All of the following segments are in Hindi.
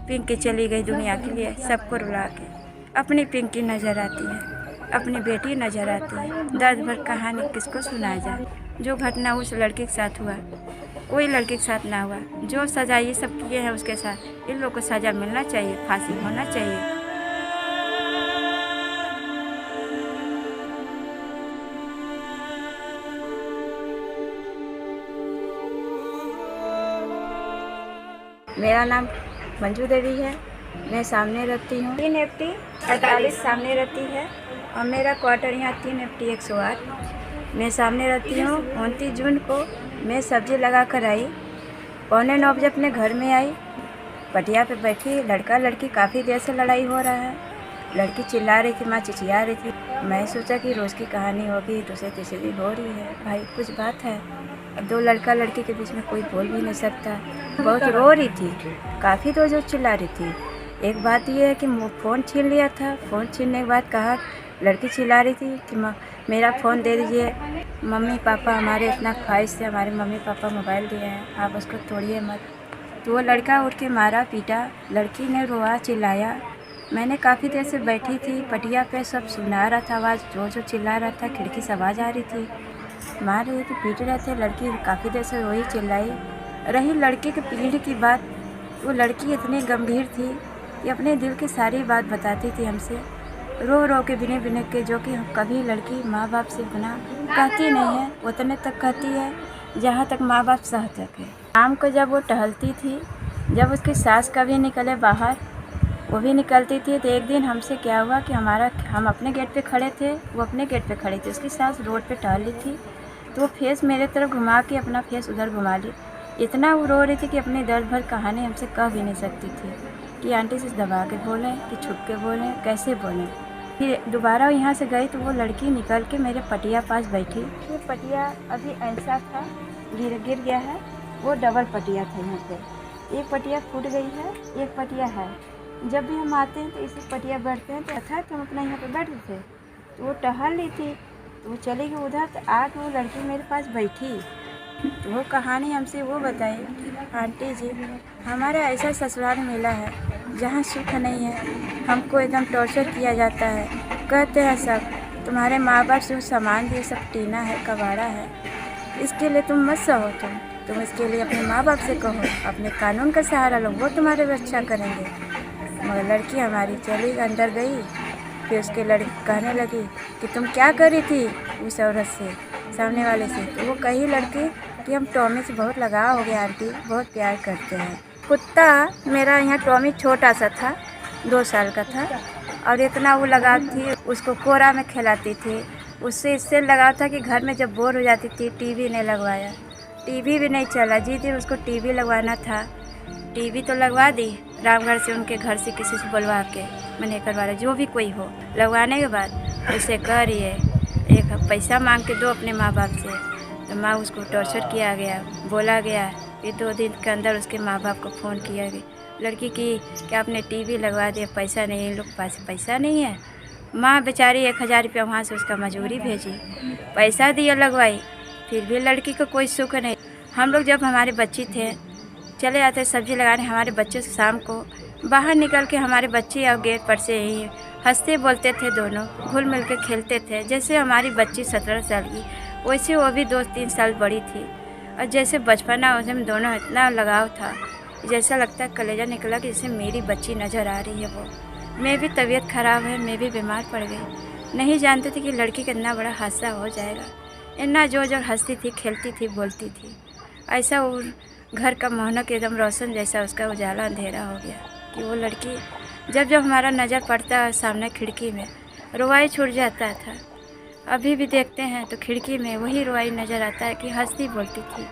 पिंकी चली गई दुनिया के लिए सबको रुला के। अपनी पिंकी नज़र आती है, अपनी बेटी नज़र आती है। दर्द भर कहानी किसको सुनाया जाए। जो घटना उस लड़के के साथ हुआ कोई लड़के के साथ ना हुआ। जो सज़ा ये सब किए हैं उसके साथ, इन लोगों को सज़ा मिलना चाहिए, फांसी होना चाहिए। मेरा नाम मंजू देवी है। मैं सामने रहती हूँ 3 FT 48 सामने रहती है और मेरा क्वार्टर यहाँ 3 FT 108। मैं सामने रहती हूँ। 29 जून को मैं सब्ज़ी लगा कर आई, 8:45 बजे अपने घर में आई। पटिया पे बैठी, लड़का लड़की काफ़ी देर से लड़ाई हो रहा है। लड़की चिल्ला रही थी, माँ चिचिया रही थी। मैं सोचा कि रोज़ की कहानी होगी, दूसरे तीसरे दिन हो रही है, भाई कुछ बात है। अब 2 लड़का लड़की के बीच में कोई बोल भी नहीं सकता। बहुत रो रही थी, काफ़ी देर जो चिल्ला रही थी। एक बात यह है कि फ़ोन छीन लिया था। फ़ोन छीनने के बाद कहा, लड़की चिल्ला रही थी कि मेरा फ़ोन दे दीजिए, मम्मी पापा हमारे इतना ख्वाहिश से हमारे मम्मी पापा मोबाइल दिए हैं, आप उसको तोड़िए मत। तो वो लड़का उठ के मारा पीटा, लड़की ने रोआ चिल्लाया। मैंने काफ़ी देर से बैठी थी, पटिया पे सब सुना रहा था आवाज़, जो चिल्ला रहा था, खिड़की से आवाज़ आ रही थी। मार रहे थे, पीट रहे थे। लड़की काफ़ी देर से वही चिल्लाई रही। लड़के के पीढ़ी की बात, वो लड़की इतनी गंभीर थी कि अपने दिल की सारी बात बताती थी हमसे, रो रो के बिने बिने के, जो कि कभी लड़की माँ बाप से बिना कहती नहीं है, उतने तक कहती है जहाँ तक माँ बाप सह सके। शाम को जब वो टहलती थी, जब उसकी सास कभी निकले बाहर, वो भी निकलती थी। तो एक दिन हमसे क्या हुआ कि हम अपने गेट पे खड़े थे, वो अपने गेट पे खड़ी थी। उसकी सास रोड पे टहल रही थी, तो वो फेस मेरे तरफ घुमा के अपना फेस उधर घुमा ली। इतना वो रो रही थी कि अपनी दर्द भर कहानी हमसे कह भी नहीं सकती थी कि आंटी से दबा के बोलें कि छुप के बोलें, कैसे बोलें। फिर दोबारा यहाँ से गई तो वो लड़की निकल के मेरे पटिया पास बैठी। ये पटिया अभी ऐसा था, गिर गया है, वो डबल पटिया था। यहाँ पे एक पटिया फूट गई है, एक पटिया है। जब भी हम आते हैं तो इसी पटिया बैठते हैं। तो अच्छा तो हम अपना यहाँ पे बैठते थे, तो वो टहल रही थी, तो वो चली गई उधर। तो आके वो लड़की मेरे पास बैठी, तो वो कहानी हमसे वो बताई, आंटी जी हमारा ऐसा ससुराल मिला है जहाँ सुख नहीं है, हमको एकदम टॉर्चर किया जाता है। कहते हैं सब तुम्हारे माँ बाप से सामान भी सब टीना है, कबाड़ा है, इसके लिए तुम मत सहो। तुम इसके लिए अपने माँ बाप से कहो, अपने कानून का सहारा लो, वो तुम्हारे रक्षा करेंगे। मगर लड़की हमारी चली अंदर गई। फिर उसके लड़की कहने लगी कि तुम क्या करी थी उस औरत से, सामने वाले से। तो वो कही लड़की कि हम टॉमी से बहुत लगाव हो गया आंटी, बहुत प्यार करते हैं। कुत्ता मेरा यहाँ टॉमी छोटा सा था, 2 साल का था, और इतना वो लगाव थी, उसको कोरा में खिलाती थी। उससे इससे लगाव था कि घर में जब बोर हो जाती थी, टीवी नहीं लगवाया, टीवी भी नहीं चला। जी उसको टीवी लगवाना था, टीवी तो लगवा दी, रामगढ़ से उनके घर से किसी से बुलवा के, मनेकर वाला जो भी कोई हो। लगवाने के बाद उसे कह रही है एक पैसा मांग के दो अपने माँ बाप से। तो माँ उसको टॉर्चर किया गया, बोला गया। फिर 2 दिन के अंदर उसके माँ बाप को फ़ोन किया गया लड़की की कि आपने टीवी लगवा दिया, पैसा नहीं, इन लोग के पास पैसा नहीं है। माँ बेचारी 1000 रुपया वहाँ से उसका मजूरी भेजी, पैसा दिया, लगवाई, फिर भी लड़की को कोई सुख नहीं। हम लोग जब हमारे बच्चे थे चले जाते सब्ज़ी लगाने, हमारे बच्चे से शाम को बाहर निकल के हमारे बच्चे और गेट पर से ही हंसते बोलते थे, दोनों घुल मिल के खेलते थे। जैसे हमारी बच्ची 17 साल की, वैसे वो भी 2-3 साल बड़ी थी। और जैसे बचपना उसमें दोनों इतना लगाव था, जैसा लगता है कलेजा निकला कि जैसे मेरी बच्ची नज़र आ रही है। वो मैं भी तबीयत ख़राब है, मैं भी बीमार पड़ गई। नहीं जानते थे कि लड़की का इतना बड़ा हादसा हो जाएगा। इतना जोर जोर हंसती थी, खेलती थी, बोलती थी। ऐसा वो घर का मोहनक एकदम रोशन जैसा उसका उजाला अंधेरा हो गया कि वो लड़की जब जब हमारा नज़र पड़ता है सामने खिड़की में, रुआई छूट जाता था। अभी भी देखते हैं तो खिड़की में वही रुआई नज़र आता है कि हंसती बोलती थी।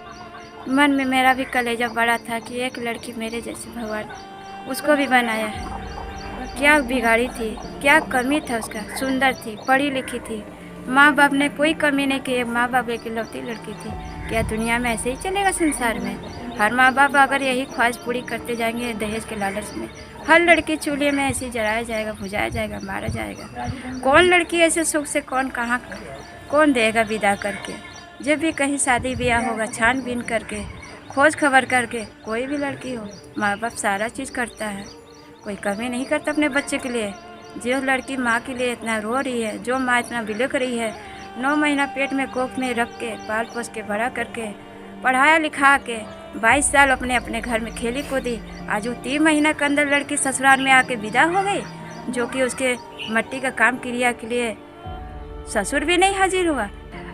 मन में मेरा भी कलेजा बड़ा था कि एक लड़की मेरे जैसे भगवान उसको भी बनाया है। क्या बिगाड़ी थी, क्या कमी था उसका, सुंदर थी, पढ़ी लिखी थी, माँ बाप ने कोई कमी नहीं की, माँ बाप एक इकलौती लड़की थी। क्या दुनिया में ऐसे ही चलेगा संसार में? हर माँ बाप अगर यही ख्वाहिश पूरी करते जाएंगे दहेज के लालच में, हर लड़की चूल्हे में ऐसे जलाया जाएगा, भुजाया जाएगा, मारा जाएगा। कौन लड़की ऐसे सुख से कौन देगा विदा करके? जब भी कहीं शादी ब्याह होगा छानबीन करके खोज खबर करके कोई भी लड़की हो, माँ बाप सारा चीज़ करता है, कोई कमी नहीं करता अपने बच्चे के लिए। जो लड़की माँ के लिए इतना रो रही है, जो माँ इतना बिलख रही है, 9 महीना पेट में कोख में रख के पाल पोस के बड़ा करके पढ़ाया लिखा के 22 साल अपने अपने घर में खेली कूदी, आज वो 3 महीना के अंदर लड़की ससुराल में आके विदा हो गई, जो कि उसके मट्टी का काम क्रिया के लिए ससुर भी नहीं हाजिर हुआ।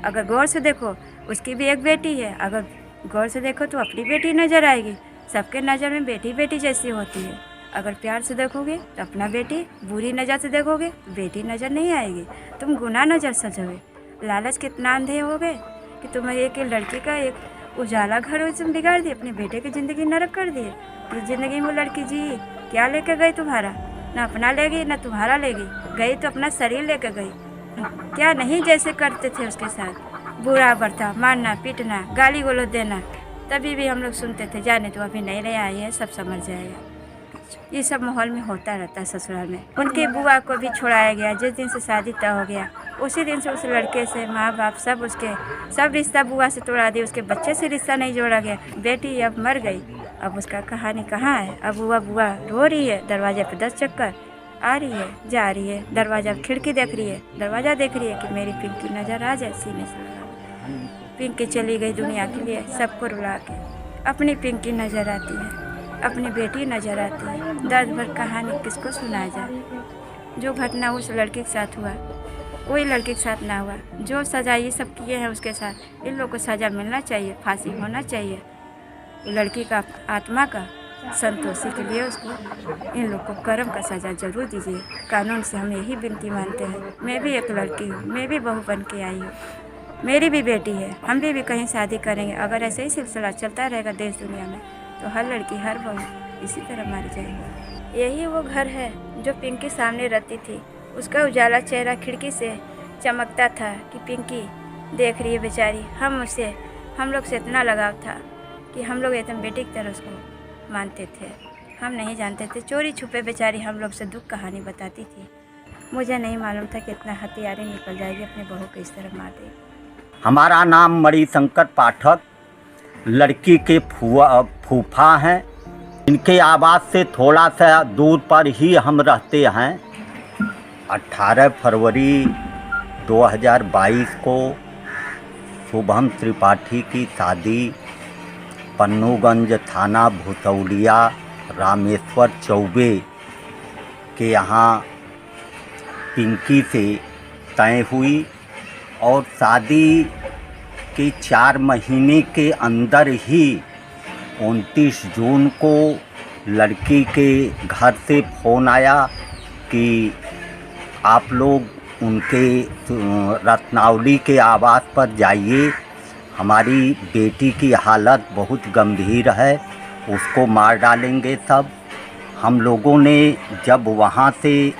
अगर गौर से देखो उसकी भी एक बेटी है, अगर गौर से देखो तो अपनी बेटी नज़र आएगी। सबके नज़र में बेटी बेटी जैसी होती है। अगर प्यार से देखोगे तो अपना बेटी, बुरी नज़र से देखोगे तो बेटी नज़र नहीं आएगी, तुम गुनाह नज़र सजोगे। लालच कितना अंधे हो गए कि तुम एक लड़की का एक उजाला घर तुम बिगाड़ दिए, अपने बेटे की ज़िंदगी नरक कर दिए। इस ज़िंदगी में लड़की जी क्या लेकर गई तुम्हारा, ना अपना लेगी ना तुम्हारा लेगी, गई तो अपना शरीर लेकर गई। क्या नहीं जैसे करते थे उसके साथ, बुरा बर्ताव, मारना पीटना, गाली गलौज देना, तभी भी हम लोग सुनते थे, जाने तो अभी नई नई आई है, सब समझ जाएगा। ये सब माहौल में होता रहता है ससुराल में। उनकी बुआ को भी छोड़ाया गया, जिस दिन से शादी तय हो गया उसी दिन से उस लड़के से माँ बाप सब उसके सब रिश्ता बुआ से तोड़ा दिया, उसके बच्चे से रिश्ता नहीं जोड़ा गया। बेटी अब मर गई, अब उसका कहानी कहाँ है। अब बुआ रो रही है, दरवाजे पे 10 चक्कर आ रही है, जा रही है, दरवाजा खिड़की देख रही है, दरवाज़ा देख रही है कि मेरी पिंकी नज़र आ जाए सीने से। पिंकी चली गई दुनिया के लिए, सबको रुला के। अपनी पिंकी नज़र आती है, अपनी बेटी नज़र आती है। दर्द भर कहानी किसको सुनाया जाए। जो घटना उस लड़के के साथ हुआ वही लड़के के साथ ना हुआ। जो सज़ा ये सब किए हैं उसके साथ, इन लोगों को सज़ा मिलना चाहिए, फांसी होना चाहिए। लड़की का आत्मा का संतोषी के लिए उसको इन लोग को कर्म का सज़ा ज़रूर दीजिए। कानून से हम यही विनती मानते हैं। मैं भी एक लड़की हूँ, मैं भी बहू बन के आई हूँ, मेरी भी बेटी है, हम भी कहीं शादी करेंगे। अगर ऐसे ही सिलसिला चलता रहेगा देश दुनिया में तो हर लड़की हर बहू इसी तरह मर जाएगी। यही वो घर है जो पिंकी सामने रहती थी। उसका उजाला चेहरा खिड़की से चमकता था कि पिंकी देख रही है बेचारी। हम लोग से इतना लगाव था कि हम लोग एकदम बेटी की तरह उसको मानते थे। हम नहीं जानते थे, चोरी छुपे बेचारी हम लोग से दुख कहानी बताती थी। मुझे नहीं मालूम था कि इतना हथियारें निकल जाएगी, अपने बहू को इस तरह मार देगी। हमारा नाम मणिशंकर पाठक, लड़की के फूफा हैं। इनके आवास से थोड़ा सा दूर पर ही हम रहते हैं। 18 फरवरी 2022 को शुभम त्रिपाठी की शादी पन्नूगंज थाना भुतौलिया रामेश्वर चौबे के यहाँ पिंकी से तय हुई और शादी के 4 महीने के अंदर ही 29 जून को लड़की के घर से फ़ोन आया कि आप लोग उनके रत्नावली के आवास पर जाइए, हमारी बेटी की हालत बहुत गंभीर है, उसको मार डालेंगे सब। हम लोगों ने जब वहाँ से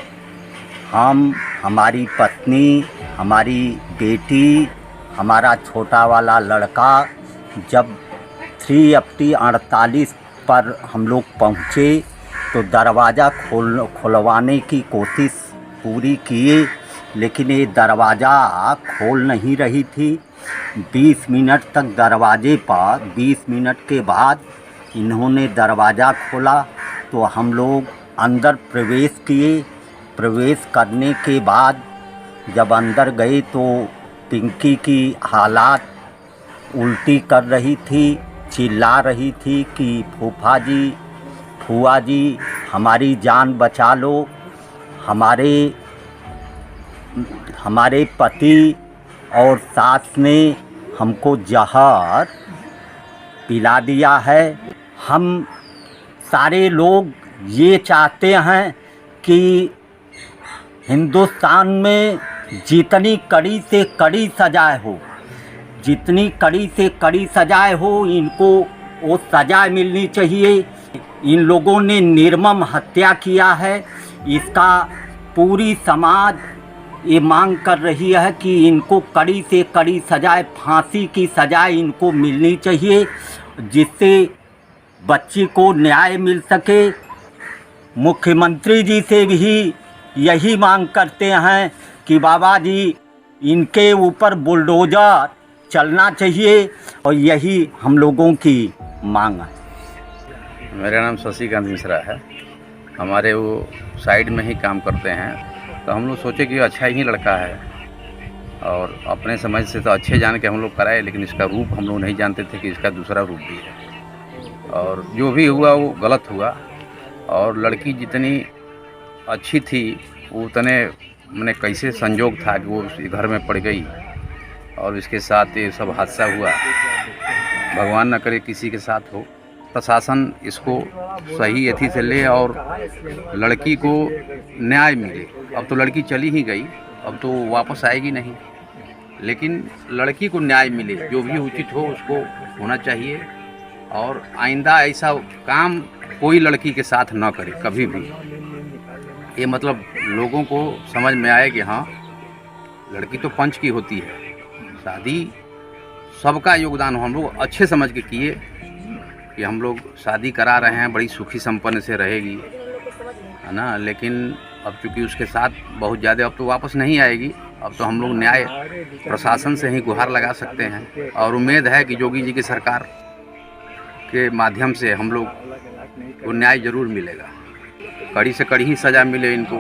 हमारी पत्नी, हमारी बेटी, हमारा छोटा वाला लड़का जब 3/48 पर हम लोग पहुँचे तो दरवाज़ा खुलवाने की कोशिश पूरी किए, लेकिन ये दरवाज़ा खोल नहीं रही थी। 20 मिनट तक दरवाजे पर, 20 मिनट के बाद इन्होंने दरवाज़ा खोला तो हम लोग अंदर प्रवेश किए। प्रवेश करने के बाद जब अंदर गए तो पिंकी की हालात उल्टी कर रही थी, चिल्ला रही थी कि फूफा जी, फूआ जी, हमारी जान बचा लो, हमारे पति और सास ने हमको जहर पिला दिया है। हम सारे लोग ये चाहते हैं कि हिंदुस्तान में जितनी कड़ी से कड़ी सज़ाएँ हो, जितनी कड़ी से कड़ी सज़ाएँ हो, इनको वो सज़ा मिलनी चाहिए। इन लोगों ने निर्मम हत्या किया है, इसका पूरी समाज ये मांग कर रही है कि इनको कड़ी से कड़ी सज़ाएँ, फांसी की सज़ाएँ इनको मिलनी चाहिए, जिससे बच्ची को न्याय मिल सके। मुख्यमंत्री जी से भी यही मांग करते हैं कि बाबा जी इनके ऊपर बुलडोज़र चलना चाहिए और यही हम लोगों की मांग है। मेरा नाम शशिकांत मिश्रा है। हमारे वो साइड में ही काम करते हैं, तो हम लोग सोचे कि अच्छा ही लड़का है और अपने समझ से तो अच्छे जान के हम लोग कराए, लेकिन इसका रूप हम लोग नहीं जानते थे कि इसका दूसरा रूप भी है। और जो भी हुआ वो गलत हुआ। और लड़की जितनी अच्छी थी वो उतने मैंने कैसे संजोग था कि वो उस घर में पड़ गई और इसके साथ ये सब हादसा हुआ। भगवान न करे किसी के साथ हो। प्रशासन इसको सही एथी से ले और लड़की को न्याय मिले। अब तो लड़की चली ही गई, अब तो वापस आएगी नहीं, लेकिन लड़की को न्याय मिले, जो भी उचित हो उसको होना चाहिए। और आइंदा ऐसा काम कोई लड़की के साथ ना करे कभी भी। ये मतलब लोगों को समझ में आए कि हाँ, लड़की तो पंच की होती है। शादी सबका योगदान हो, हम लोग अच्छे समझ के किए कि हम लोग शादी करा रहे हैं, बड़ी सुखी संपन्न से रहेगी, है ना। लेकिन अब चूँकि उसके साथ बहुत ज़्यादा अब तो वापस नहीं आएगी। अब तो हम लोग न्याय प्रशासन से ही गुहार लगा सकते हैं और उम्मीद है कि योगी जी की सरकार के माध्यम से हम लोग को न्याय ज़रूर मिलेगा। कड़ी से कड़ी ही सज़ा मिले इनको।